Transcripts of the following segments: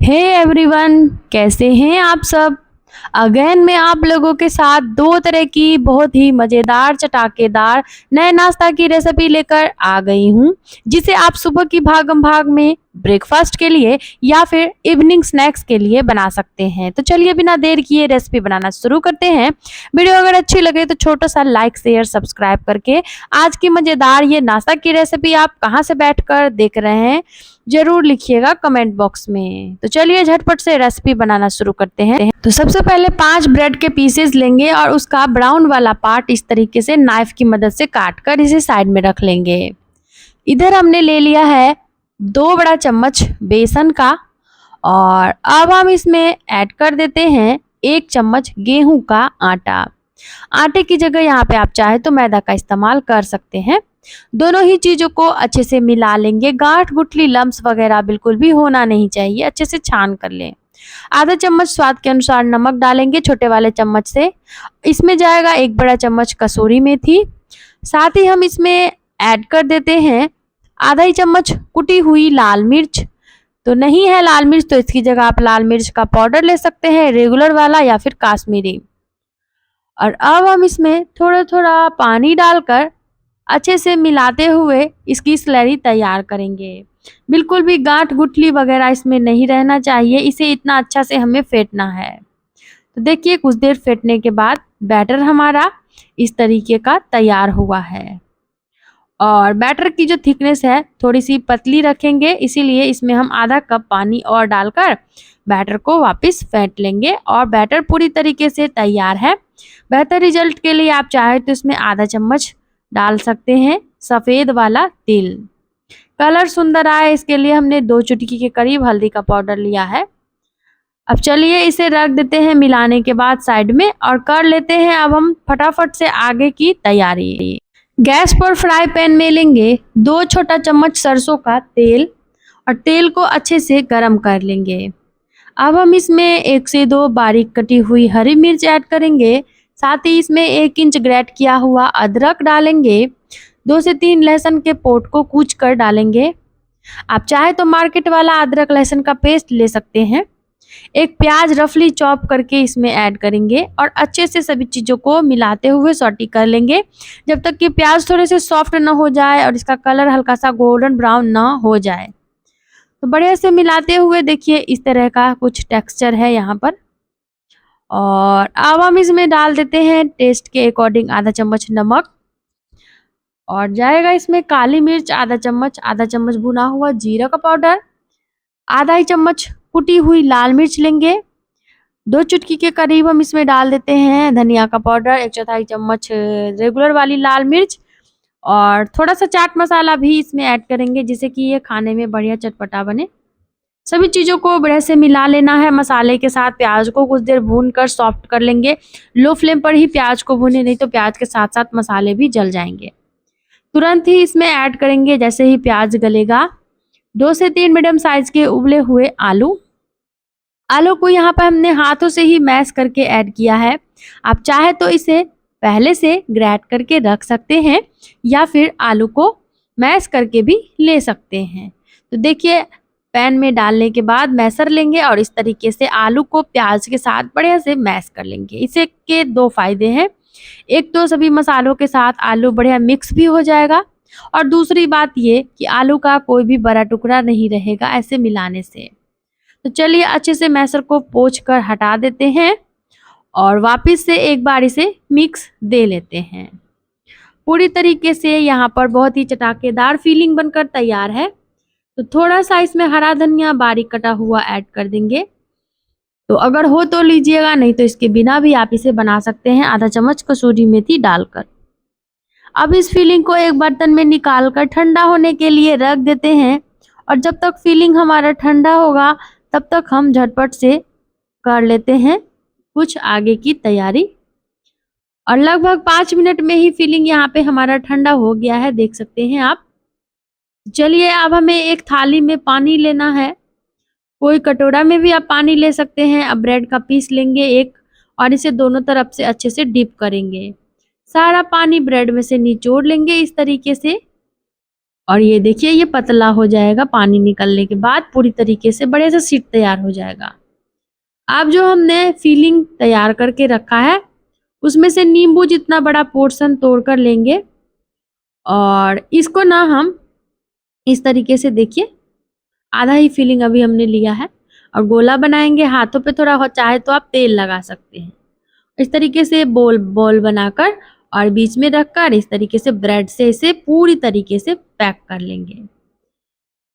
Hey everyone, कैसे हैं आप सब। अगेन मैं आप लोगों के साथ दो तरह की बहुत ही मज़ेदार चटाकेदार नए नाश्ता की रेसिपी लेकर आ गई हूँ, जिसे आप सुबह की भागम भाग में ब्रेकफास्ट के लिए या फिर इवनिंग स्नैक्स के लिए बना सकते हैं। तो चलिए बिना देर किए रेसिपी बनाना शुरू करते हैं। वीडियो अगर अच्छी लगे तो छोटा सा लाइक शेयर सब्सक्राइब करके आज की मज़ेदार ये नाश्ता की रेसिपी आप कहाँ से बैठकर देख रहे हैं जरूर लिखिएगा कमेंट बॉक्स में। तो चलिए झटपट से रेसिपी बनाना शुरू करते हैं। तो सबसे पहले 5 ब्रेड के पीसेस लेंगे और उसका ब्राउन वाला पार्ट इस तरीके से नाइफ की मदद से काट कर इसे साइड में रख लेंगे। इधर हमने ले लिया है 2 बड़ा चम्मच बेसन का और अब हम इसमें ऐड कर देते हैं 1 चम्मच गेहूं का आटा। आटे की जगह यहाँ पे आप चाहे तो मैदा का इस्तेमाल कर सकते हैं। दोनों ही चीजों को अच्छे से मिला लेंगे। गांठ गुठली लम्स वगैरह बिल्कुल भी होना नहीं चाहिए। अच्छे से छान कर लें। आधा चम्मच स्वाद के अनुसार नमक डालेंगे छोटे वाले चम्मच से। इसमें जाएगा 1 बड़ा चम्मच कसूरी मेथी। साथ ही हम इसमें ऐड कर देते हैं आधा ही चम्मच कुटी हुई लाल मिर्च। तो नहीं है लाल मिर्च तो इसकी जगह आप लाल मिर्च का पाउडर ले सकते हैं, रेगुलर वाला या फिर काश्मीरी। और अब हम इसमें थोड़ा थोड़ा पानी डालकर अच्छे से मिलाते हुए इसकी स्लरी तैयार करेंगे। बिल्कुल भी गांठ गुठली वगैरह इसमें नहीं रहना चाहिए। इसे इतना अच्छा से हमें फेंटना है। तो देखिए कुछ देर फेंटने के बाद बैटर हमारा इस तरीके का तैयार हुआ है। और बैटर की जो थिकनेस है थोड़ी सी पतली रखेंगे, इसीलिए इसमें हम आधा कप पानी और डालकर बैटर को वापस फेंट लेंगे। और बैटर पूरी तरीके से तैयार है। बेहतर रिजल्ट के लिए आप चाहे तो इसमें आधा चम्मच डाल सकते हैं सफ़ेद वाला तिल। कलर सुंदर आए इसके लिए हमने 2 चुटकी के करीब हल्दी का पाउडर लिया है। अब चलिए इसे रख देते हैं मिलाने के बाद साइड में और कर लेते हैं अब हम फटाफट से आगे की तैयारी। गैस पर फ्राई पैन में लेंगे 2 छोटा चम्मच सरसों का तेल और तेल को अच्छे से गर्म कर लेंगे। अब हम इसमें 1 से 2 बारीक कटी हुई हरी मिर्च ऐड करेंगे। साथ ही इसमें 1 इंच ग्रेट किया हुआ अदरक डालेंगे। 2 से 3 लहसुन के पोट को कूच कर डालेंगे। आप चाहे तो मार्केट वाला अदरक लहसुन का पेस्ट ले सकते हैं। 1 प्याज रफली चॉप करके इसमें ऐड करेंगे और अच्छे से सभी चीज़ों को मिलाते हुए सॉटी कर लेंगे जब तक कि प्याज थोड़े से सॉफ्ट ना हो जाए और इसका कलर हल्का सा गोल्डन ब्राउन ना हो जाए। तो बढ़िया से मिलाते हुए देखिए इस तरह का कुछ टेक्सचर है यहाँ पर। और अब हम इसमें डाल देते हैं टेस्ट के अकॉर्डिंग आधा चम्मच नमक और जाएगा इसमें काली मिर्च आधा चम्मच भुना हुआ जीरा का पाउडर, आधा ही चम्मच कुटी हुई लाल मिर्च लेंगे। 2 चुटकी के करीब हम इसमें डाल देते हैं धनिया का पाउडर, 1/4 चम्मच रेगुलर वाली लाल मिर्च और थोड़ा सा चाट मसाला भी इसमें ऐड करेंगे जिससे कि ये खाने में बढ़िया चटपटा बने। सभी चीज़ों को बढ़िया से मिला लेना है मसाले के साथ। प्याज को कुछ देर भून कर सॉफ्ट कर लेंगे। लो फ्लेम पर ही प्याज को भूने, नहीं तो प्याज के साथ साथ मसाले भी जल जाएंगे। तुरंत ही इसमें ऐड करेंगे जैसे ही प्याज गलेगा 2 से 3 मीडियम साइज के उबले हुए आलू। आलू को यहाँ पर हमने हाथों से ही मैश करके ऐड किया है। आप चाहे तो इसे पहले से ग्रेट करके रख सकते हैं या फिर आलू को मैश करके भी ले सकते हैं। तो देखिए पैन में डालने के बाद मैशर लेंगे और इस तरीके से आलू को प्याज के साथ बढ़िया से मैश कर लेंगे। इसे के 2 फायदे हैं। एक तो सभी मसालों के साथ आलू बढ़िया मिक्स भी हो जाएगा और दूसरी बात ये कि आलू का कोई भी बड़ा टुकड़ा नहीं रहेगा ऐसे मिलाने से। तो चलिए अच्छे से मैशर को पोंछ कर हटा देते हैं और वापस से एक बार इसे मिक्स दे लेते हैं। पूरी तरीके से यहाँ पर बहुत ही चटाकेदार फीलिंग बनकर तैयार है। तो थोड़ा सा इसमें हरा धनिया बारीक कटा हुआ ऐड कर देंगे। तो अगर हो तो लीजिएगा, नहीं तो इसके बिना भी आप इसे बना सकते हैं आधा चम्मच कसूरी मेथी डालकर। अब इस फीलिंग को एक बर्तन में निकाल कर ठंडा होने के लिए रख देते हैं और जब तक फीलिंग हमारा ठंडा होगा तब तक हम झटपट से कर लेते हैं कुछ आगे की तैयारी। और लगभग 5 मिनट में ही फीलिंग यहाँ पे हमारा ठंडा हो गया है, देख सकते हैं आप। चलिए अब हमें एक थाली में पानी लेना है। कोई कटोरा में भी आप पानी ले सकते हैं। अब ब्रेड का पीस लेंगे एक और इसे दोनों तरफ से अच्छे से डिप करेंगे। सारा पानी ब्रेड में से निचोड़ लेंगे इस तरीके से और ये देखिए ये पतला हो जाएगा, पानी निकलने के बाद पूरी तरीके से बढ़िया से शीट तैयार हो जाएगा। अब जो हमने फिलिंग तैयार करके रखा है उसमें से नींबू जितना बड़ा पोर्शन तोड़कर लेंगे और इसको ना हम इस तरीके से देखिए आधा ही फिलिंग अभी हमने लिया है और गोला बनाएंगे। हाथों पे थोड़ा चाहे तो आप तेल लगा सकते हैं। इस तरीके से बॉल बॉल बनाकर और बीच में रखकर इस तरीके से ब्रेड से इसे पूरी तरीके से पैक कर लेंगे।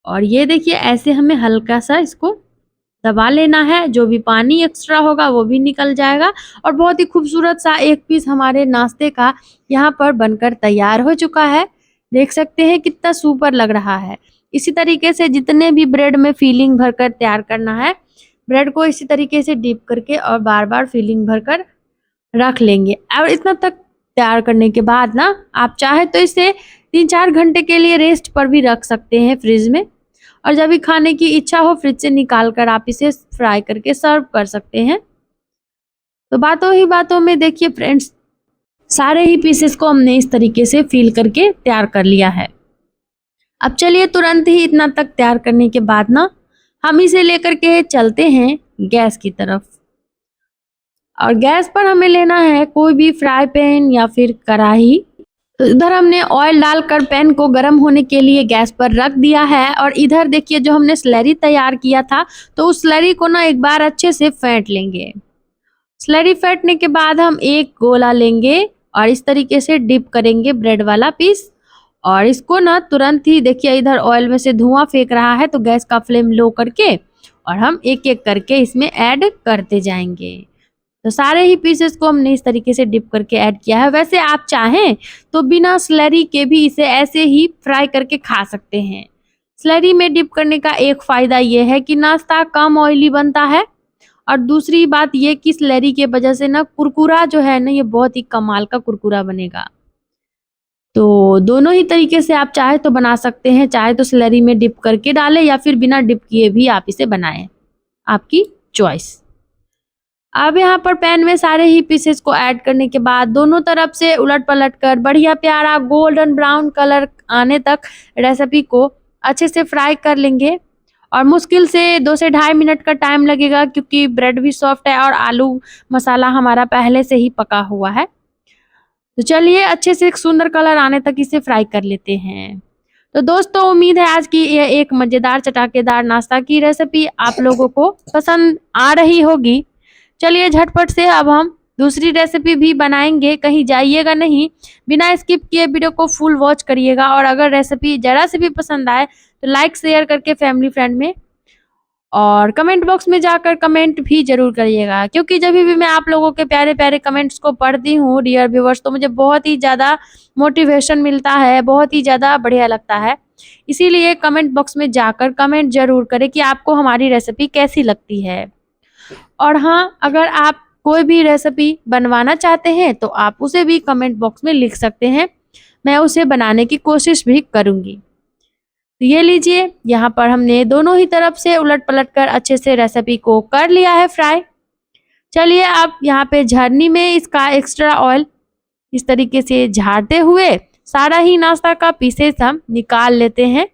और ये देखिए ऐसे हमें हल्का सा इसको दबा लेना है, जो भी पानी एक्स्ट्रा होगा वो भी निकल जाएगा। और बहुत ही खूबसूरत सा एक पीस हमारे नाश्ते का यहाँ पर बनकर तैयार हो चुका है। देख सकते हैं कितना सुपर लग रहा है। इसी तरीके से जितने भी ब्रेड में फिलिंग भरकर तैयार करना है, ब्रेड को इसी तरीके से डिप करके और बार बार फिलिंग भरकर रख लेंगे। और इतना तक तैयार करने के बाद ना आप चाहे तो इसे 3-4 घंटे के लिए रेस्ट पर भी रख सकते हैं फ्रिज में। और जब भी खाने की इच्छा हो फ्रिज से निकाल कर आप इसे फ्राई करके सर्व कर सकते हैं। तो बातों ही बातों में देखिए फ्रेंड्स, सारे ही पीसेस को हमने इस तरीके से फिल करके तैयार कर लिया है। अब चलिए तुरंत ही इतना तक तैयार करने के बाद ना हम इसे लेकर के चलते हैं गैस की तरफ। और गैस पर हमें लेना है कोई भी फ्राई पैन या फिर कढ़ाई। तो इधर हमने ऑयल डालकर पैन को गर्म होने के लिए गैस पर रख दिया है। और इधर देखिए जो हमने स्लरी तैयार किया था तो उस स्लरी को ना एक बार अच्छे से फेंट लेंगे। स्लरी फेंटने के बाद हम एक गोला लेंगे और इस तरीके से डिप करेंगे ब्रेड वाला पीस। और इसको ना तुरंत ही देखिए इधर ऑयल में से धुआं फेंक रहा है, तो गैस का फ्लेम लो करके और हम एक एक करके इसमें ऐड करते जाएंगे। तो सारे ही पीसेस को हमने इस तरीके से डिप करके ऐड किया है। वैसे आप चाहें तो बिना स्लरी के भी इसे ऐसे ही फ्राई करके खा सकते हैं। स्लरी में डिप करने का एक फ़ायदा ये है कि नाश्ता कम ऑयली बनता है और दूसरी बात ये कि स्लरी के वजह से ना कुरकुरा जो है ना ये बहुत ही कमाल का कुरकुरा बनेगा। तो दोनों ही तरीके से आप चाहे तो बना सकते हैं, चाहे तो स्लरी में डिप करके डालें या फिर बिना डिप किए भी आप इसे बनाएं, आपकी चॉइस। अब यहाँ पर पैन में सारे ही पीसेस को ऐड करने के बाद दोनों तरफ से उलट पलट कर बढ़िया प्यारा गोल्डन ब्राउन कलर आने तक रेसिपी को अच्छे से फ्राई कर लेंगे। और मुश्किल से 2 से 2.5 मिनट का टाइम लगेगा क्योंकि ब्रेड भी सॉफ्ट है और आलू मसाला हमारा पहले से ही पका हुआ है। तो चलिए अच्छे से एक सुंदर कलर आने तक इसे फ्राई कर लेते हैं। तो दोस्तों उम्मीद है आज की यह एक मज़ेदार चटाकेदार नाश्ता की रेसिपी आप लोगों को पसंद आ रही होगी। चलिए झटपट से अब हम दूसरी रेसिपी भी बनाएंगे, कहीं जाइएगा नहीं, बिना स्किप किए वीडियो को फुल वॉच करिएगा। और अगर रेसिपी ज़रा से भी पसंद आए तो लाइक शेयर करके फैमिली फ्रेंड में और कमेंट बॉक्स में जाकर कमेंट भी जरूर करिएगा, क्योंकि जब भी मैं आप लोगों के प्यारे प्यारे कमेंट्स को पढ़ती हूँ डियर व्यूवर्स, तो मुझे बहुत ही ज़्यादा मोटिवेशन मिलता है, बहुत ही ज़्यादा बढ़िया लगता है। इसीलिए कमेंट बॉक्स में जाकर कमेंट जरूर करें कि आपको हमारी रेसिपी कैसी लगती है। और हाँ, अगर आप कोई भी रेसिपी बनवाना चाहते हैं तो आप उसे भी कमेंट बॉक्स में लिख सकते हैं, मैं उसे बनाने की कोशिश भी करूँगी। तो ये लीजिए यहाँ पर हमने दोनों ही तरफ से उलट पलट कर अच्छे से रेसिपी को कर लिया है फ्राई। चलिए अब यहाँ पे झरनी में इसका एक्स्ट्रा ऑयल इस तरीके से झाड़ते हुए सारा ही नाश्ता का पीसेस हम निकाल लेते हैं।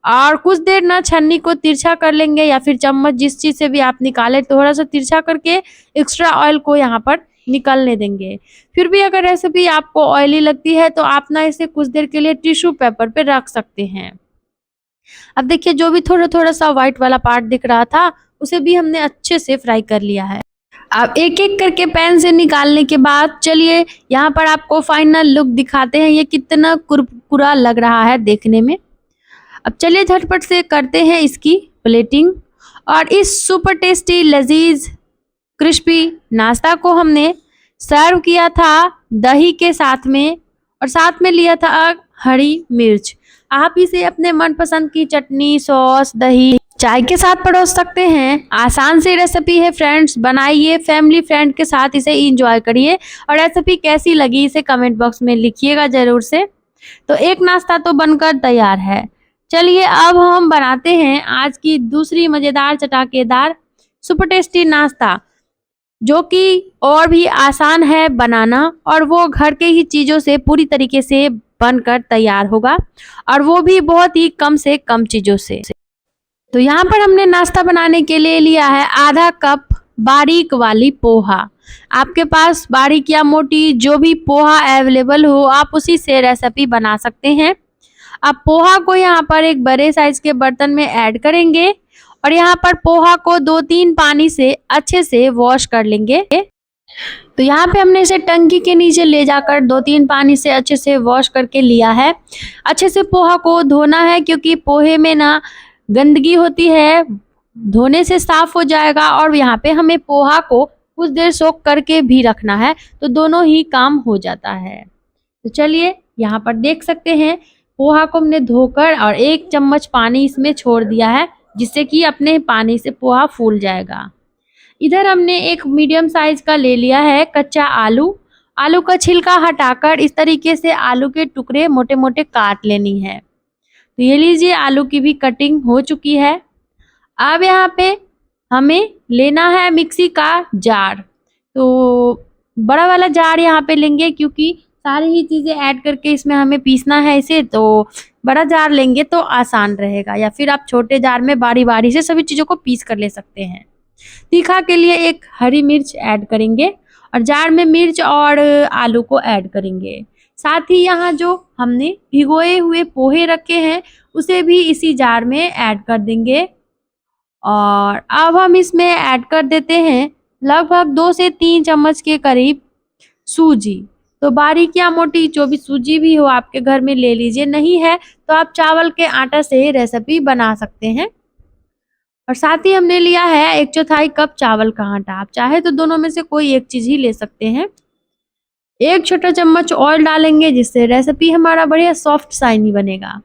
और कुछ देर ना छन्नी को तिरछा कर लेंगे या फिर चम्मच जिस चीज़ से भी आप निकालें थोड़ा सा तिरछा करके एक्स्ट्रा ऑयल को यहाँ पर निकलने देंगे। फिर भी अगर रेसिपी आपको ऑयली लगती है तो आप ना इसे कुछ देर के लिए टिश्यू पेपर पे रख सकते हैं। अब देखिए जो भी थोड़ा थोड़ा सा व्हाइट वाला पार्ट दिख रहा था उसे भी हमने अच्छे से फ्राई कर लिया है। अब एक एक करके पैन से निकालने के बाद चलिए यहाँ पर आपको फाइनल लुक दिखाते हैं, ये कितना कुरकुरा लग रहा है देखने में। अब चलिए झटपट से करते हैं इसकी प्लेटिंग। और इस सुपर टेस्टी लजीज क्रिस्पी नाश्ता को हमने सर्व किया था दही के साथ में और साथ में लिया था हरी मिर्च। आप इसे अपने मनपसंद की चटनी, सॉस, दही, चाय के साथ परोस सकते हैं। आसान सी रेसिपी है फ्रेंड्स, बनाइए फैमिली फ्रेंड के साथ इसे एंजॉय करिए। और रेसिपी कैसी लगी इसे कमेंट बॉक्स में लिखिएगा जरूर से। तो एक नाश्ता तो बनकर तैयार है। चलिए अब हम बनाते हैं आज की दूसरी मज़ेदार चटाकेदार सुपर टेस्टी नाश्ता, जो कि और भी आसान है बनाना और वो घर के ही चीज़ों से पूरी तरीके से बनकर तैयार होगा, और वो भी बहुत ही कम से कम चीज़ों से। तो यहाँ पर हमने नाश्ता बनाने के लिए लिया है आधा कप बारीक वाली पोहा। आपके पास बारीक या मोटी जो भी पोहा अवेलेबल हो, आप उसी से रेसिपी बना सकते हैं। अब पोहा को यहाँ पर एक बड़े साइज के बर्तन में ऐड करेंगे, और यहाँ पर पोहा को 2-3 पानी से अच्छे से वॉश कर लेंगे। तो यहाँ पे हमने इसे टंकी के नीचे ले जाकर 2-3 पानी से अच्छे से वॉश करके लिया है। अच्छे से पोहा को धोना है, क्योंकि पोहे में ना गंदगी होती है, धोने से साफ हो जाएगा, और यहाँ पे हमें पोहा को कुछ देर सोक करके भी रखना है, तो दोनों ही काम हो जाता है। तो चलिए यहाँ पर देख सकते हैं पोहा को हमने धोकर और 1 चम्मच पानी इसमें छोड़ दिया है, जिससे कि अपने पानी से पोहा फूल जाएगा। इधर हमने एक मीडियम साइज का ले लिया है कच्चा आलू। आलू का छिलका हटाकर इस तरीके से आलू के टुकड़े मोटे मोटे काट लेनी है। तो ये लीजिए, आलू की भी कटिंग हो चुकी है। अब यहाँ पे हमें लेना है मिक्सी का जार। तो बड़ा वाला जार यहाँ पे लेंगे, क्योंकि सारी ही चीज़ें ऐड करके इसमें हमें पीसना है इसे, तो बड़ा जार लेंगे तो आसान रहेगा, या फिर आप छोटे जार में बारी बारी से सभी चीज़ों को पीस कर ले सकते हैं। तीखा के लिए एक हरी मिर्च ऐड करेंगे, और जार में मिर्च और आलू को ऐड करेंगे। साथ ही यहाँ जो हमने भिगोए हुए पोहे रखे हैं, उसे भी इसी जार में ऐड कर देंगे। और अब हम इसमें ऐड कर देते हैं लगभग 2 से 3 चम्मच के करीब सूजी। तो बारीक या मोटी जो भी सूजी भी हो आपके घर में ले लीजिए, नहीं है तो आप चावल के आटा से रेसिपी बना सकते हैं। और साथ ही हमने लिया है 1/4 कप चावल का आटा। आप चाहे तो दोनों में से कोई एक चीज़ ही ले सकते हैं। 1 छोटा चम्मच ऑयल डालेंगे, जिससे रेसिपी हमारा बढ़िया सॉफ्ट शाइनी बनेगा।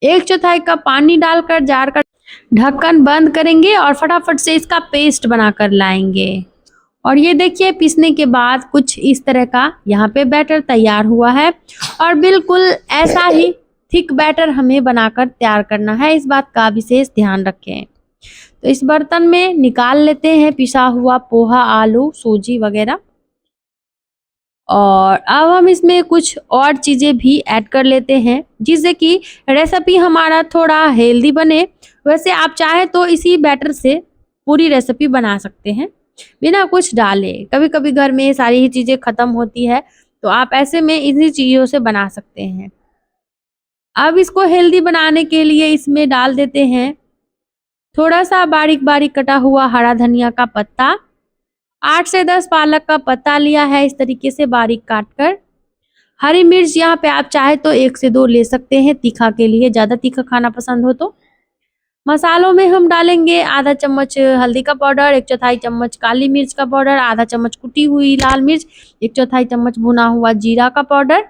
1/4 कप पानी डालकर जार का ढक्कन बंद करेंगे, और फटाफट से इसका पेस्ट बनाकर लाएंगे। और ये देखिए, पीसने के बाद कुछ इस तरह का यहाँ पे बैटर तैयार हुआ है, और बिल्कुल ऐसा ही थिक बैटर हमें बनाकर तैयार करना है। इस बात का विशेष ध्यान रखें। तो इस बर्तन में निकाल लेते हैं पिसा हुआ पोहा, आलू, सूजी वगैरह, और अब हम इसमें कुछ और चीज़ें भी ऐड कर लेते हैं, जिससे कि रेसिपी हमारा थोड़ा हेल्दी बने। वैसे आप चाहे तो इसी बैटर से पूरी रेसिपी बना सकते हैं बिना कुछ डाले। कभी कभी घर में सारी ही चीज़ें ख़त्म होती है, तो आप ऐसे में इन्हीं चीज़ों से बना सकते हैं। अब इसको हेल्दी बनाने के लिए इसमें डाल देते हैं थोड़ा सा बारीक बारीक कटा हुआ हरा धनिया का पत्ता। 8 से 10 पालक का पत्ता लिया है इस तरीके से बारीक काट कर। हरी मिर्च यहाँ पे आप चाहे तो 1 से 2 ले सकते हैं तीखा के लिए, ज़्यादा तीखा खाना पसंद हो तो। मसालों में हम डालेंगे आधा चम्मच हल्दी का पाउडर, 1/4 चम्मच काली मिर्च का पाउडर, आधा चम्मच कुटी हुई लाल मिर्च, 1/4 चम्मच भुना हुआ जीरा का पाउडर।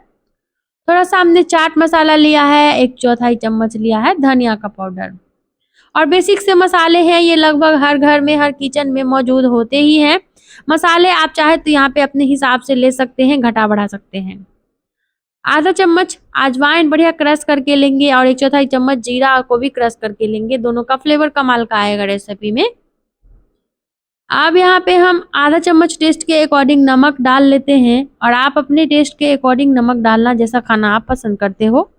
थोड़ा सा हमने चाट मसाला लिया है, 1/4 चम्मच लिया है धनिया का पाउडर। और बेसिक से मसाले हैं, ये लगभग हर घर में, हर किचन में मौजूद होते ही हैं। मसाले आप चाहे तो यहाँ पे अपने हिसाब से ले सकते हैं, घटा बढ़ा सकते हैं। आधा चम्मच अजवाइन बढ़िया क्रश करके लेंगे, और 1/4 चम्मच जीरा को भी क्रश करके लेंगे। दोनों का फ्लेवर कमाल का आएगा रेसिपी में। अब यहाँ पे हम आधा चम्मच टेस्ट के अकॉर्डिंग नमक डाल लेते हैं, और आप अपने टेस्ट के अकॉर्डिंग नमक डालना जैसा खाना आप पसंद करते हो।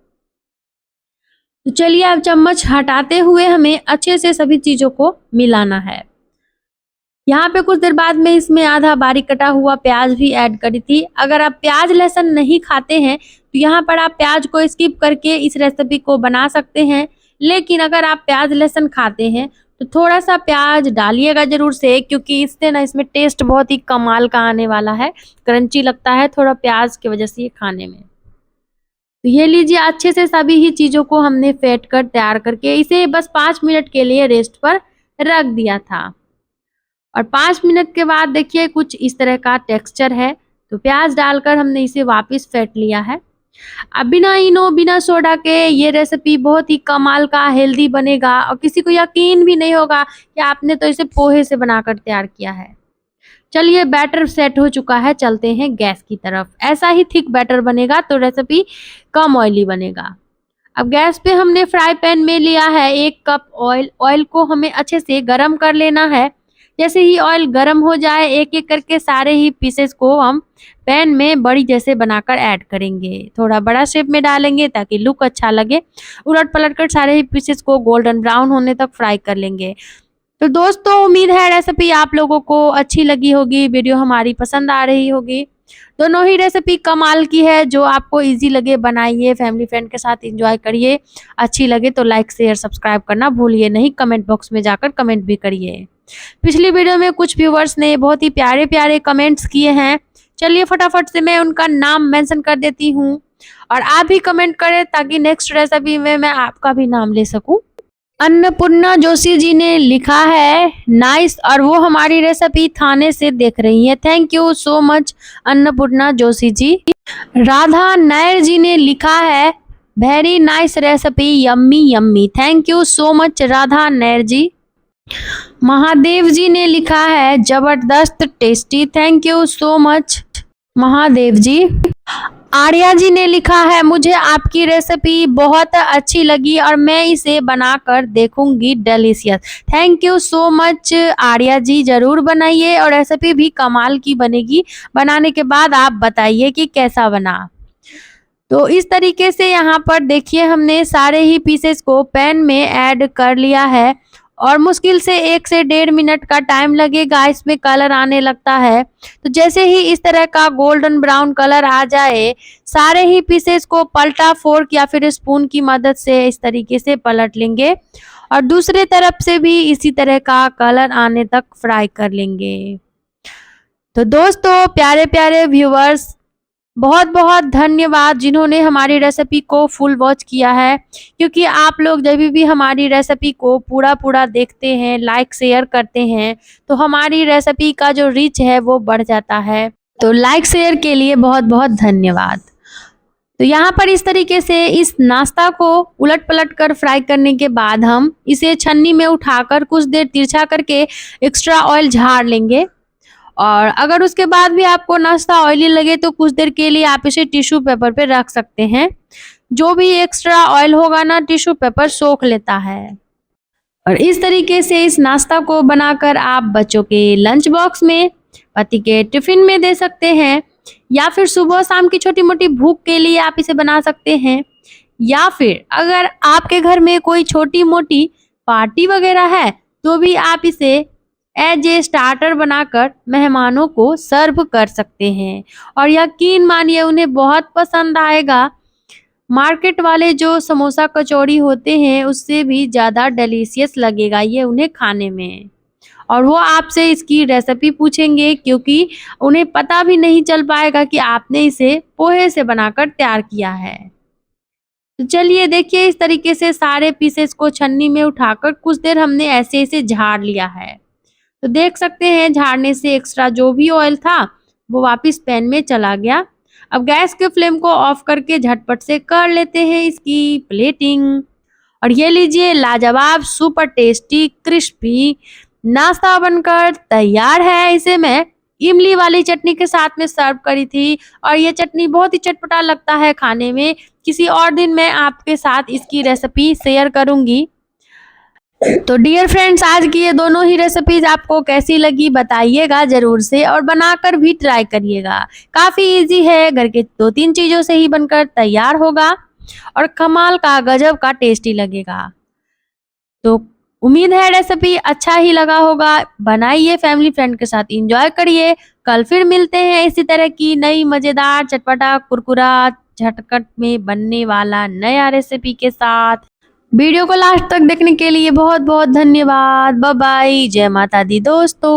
तो चलिए अब चम्मच हटाते हुए हमें अच्छे से सभी चीज़ों को मिलाना है। यहाँ पे कुछ देर बाद में इसमें आधा बारीक कटा हुआ प्याज भी ऐड करी थी। अगर आप प्याज लहसुन नहीं खाते हैं तो यहाँ पर आप प्याज को स्किप करके इस रेसिपी को बना सकते हैं, लेकिन अगर आप प्याज लहसुन खाते हैं तो थोड़ा सा प्याज डालिएगा जरूर से, क्योंकि इससे ना इसमें टेस्ट बहुत ही कमाल का आने वाला है। क्रंची लगता है थोड़ा प्याज की वजह से ये खाने में। तो ये लीजिए, अच्छे से सभी ही चीज़ों को हमने फेंट कर तैयार करके इसे बस 5 मिनट के लिए रेस्ट पर रख दिया था। और 5 मिनट के बाद देखिए कुछ इस तरह का टेक्सचर है। तो प्याज डालकर हमने इसे वापस फेंट लिया है। अब बिना इनो बिना सोडा के ये रेसिपी बहुत ही कमाल का हेल्दी बनेगा, और किसी को यकीन भी नहीं होगा कि आपने तो इसे पोहे से बनाकर तैयार किया है। चलिए बैटर सेट हो चुका है, चलते हैं गैस की तरफ। ऐसा ही थिक बैटर बनेगा तो रेसिपी कम ऑयली बनेगा। अब गैस पे हमने फ्राई पैन में लिया है 1 कप ऑयल। ऑयल को हमें अच्छे से गरम कर लेना है, जैसे ही ऑयल गर्म हो जाए एक एक करके सारे ही पीसेस को हम पैन में बड़ी जैसे बनाकर ऐड करेंगे। थोड़ा बड़ा शेप में डालेंगे ताकि लुक अच्छा लगे। उलट पलट कर सारे ही पीसेस को गोल्डन ब्राउन होने तक फ्राई कर लेंगे। तो दोस्तों उम्मीद है रेसिपी आप लोगों को अच्छी लगी होगी, वीडियो हमारी पसंद आ रही होगी। दोनों ही रेसिपी कमाल की है, जो आपको इजी लगे बनाइए, फैमिली फ्रेंड के साथ एंजॉय करिए। अच्छी लगे तो लाइक शेयर सब्सक्राइब करना भूलिए नहीं, कमेंट बॉक्स में जाकर कमेंट भी करिए। पिछली वीडियो में कुछ व्यूवर्स ने बहुत ही प्यारे प्यारे कमेंट्स किए हैं, चलिए फटाफट से मैं उनका नाम मेंशन कर देती हूँ और आप भी कमेंट करें ताकि नेक्स्ट रेसिपी में मैं आपका भी नाम ले सकूं। अन्नपूर्णा जोशी जी ने लिखा है नाइस, और वो हमारी रेसिपी थाने से देख रही है। Thank you so much Annapurna Joshi ji. Radha Nayar ji ने लिखा है very nice recipe, yummy yummy. Thank you so much Radha Nayar ji. Mahadev ji ने लिखा है जबरदस्त tasty. Thank you so much Mahadev ji. Arya ji ने लिखा है मुझे आपकी रेसिपी बहुत अच्छी लगी और मैं इसे बनाकर देखूंगी, delicious. Thank you so much Arya ji, जरूर बनाइए और रेसिपी भी कमाल की बनेगी। बनाने के बाद आप बताइए कि कैसा बना। तो इस तरीके से यहाँ पर देखिए हमने सारे ही पीसेस को पैन में ऐड कर लिया है और मुश्किल से 1 से 1.5 मिनट का टाइम लगेगा, इसमें कलर आने लगता है। तो जैसे ही इस तरह का गोल्डन ब्राउन कलर आ जाए सारे ही पीसेस को पलटा फोर्क या फिर स्पून की मदद से इस तरीके से पलट लेंगे और दूसरे तरफ से भी इसी तरह का कलर आने तक फ्राई कर लेंगे। तो दोस्तों प्यारे प्यारे व्यूअर्स, बहुत बहुत धन्यवाद जिन्होंने हमारी रेसिपी को फुल वॉच किया है, क्योंकि आप लोग जब भी हमारी रेसिपी को पूरा देखते हैं, लाइक शेयर करते हैं, तो हमारी रेसिपी का जो रीच है वो बढ़ जाता है। तो लाइक शेयर के लिए बहुत बहुत धन्यवाद। तो यहाँ पर इस तरीके से इस नाश्ता को उलट पलट कर फ्राई करने के बाद हम इसे छन्नी में उठाकर कुछ देर तिरछा करके एक्स्ट्रा ऑयल झाड़ लेंगे। और अगर उसके बाद भी आपको नाश्ता ऑयली लगे तो कुछ देर के लिए आप इसे टिश्यू पेपर पे रख सकते हैं। जो भी एक्स्ट्रा ऑयल होगा ना टिश्यू पेपर सोख लेता है। और इस तरीके से इस नाश्ता को बनाकर आप बच्चों के लंच बॉक्स में, पति के टिफिन में दे सकते हैं, या फिर सुबह शाम की छोटी मोटी भूख के लिए आप इसे बना सकते हैं, या फिर अगर आपके घर में कोई छोटी मोटी पार्टी वगैरह है तो भी आप इसे एज ए स्टार्टर बनाकर मेहमानों को सर्व कर सकते हैं और यकीन मानिए उन्हें बहुत पसंद आएगा। मार्केट वाले जो समोसा कचौड़ी होते हैं उससे भी ज़्यादा डिलीशियस लगेगा ये उन्हें खाने में, और वो आपसे इसकी रेसिपी पूछेंगे क्योंकि उन्हें पता भी नहीं चल पाएगा कि आपने इसे पोहे से बनाकर तैयार किया है। तो चलिए देखिए इस तरीके से सारे पीसेस को छन्नी में उठाकर कुछ देर हमने ऐसे ऐसे झाड़ लिया है। तो देख सकते हैं झाड़ने से एक्स्ट्रा जो भी ऑयल था वो वापस पैन में चला गया। अब गैस के फ्लेम को ऑफ करके झटपट से कर लेते हैं इसकी प्लेटिंग। और ये लीजिए लाजवाब सुपर टेस्टी क्रिस्पी नाश्ता बनकर तैयार है। इसे मैं इमली वाली चटनी के साथ में सर्व करी थी और ये चटनी बहुत ही चटपटा लगता है खाने में। किसी और दिन मैं आपके साथ इसकी रेसिपी शेयर करूंगी। तो डियर फ्रेंड्स, आज की ये दोनों ही रेसिपीज आपको कैसी लगी बताइएगा जरूर से, और बनाकर भी ट्राई करिएगा। काफ़ी इजी है, घर के 2-3 चीज़ों से ही बनकर तैयार होगा और कमाल का गजब का टेस्टी लगेगा। तो उम्मीद है रेसिपी अच्छा ही लगा होगा। बनाइए, फैमिली फ्रेंड के साथ एंजॉय करिए। कल फिर मिलते हैं इसी तरह की नई मज़ेदार चटपटा कुरकुरा झटपट में बनने वाला नया रेसिपी के साथ। वीडियो को लास्ट तक देखने के लिए बहुत बहुत धन्यवाद। बाय बाय, जय माता दी दोस्तों।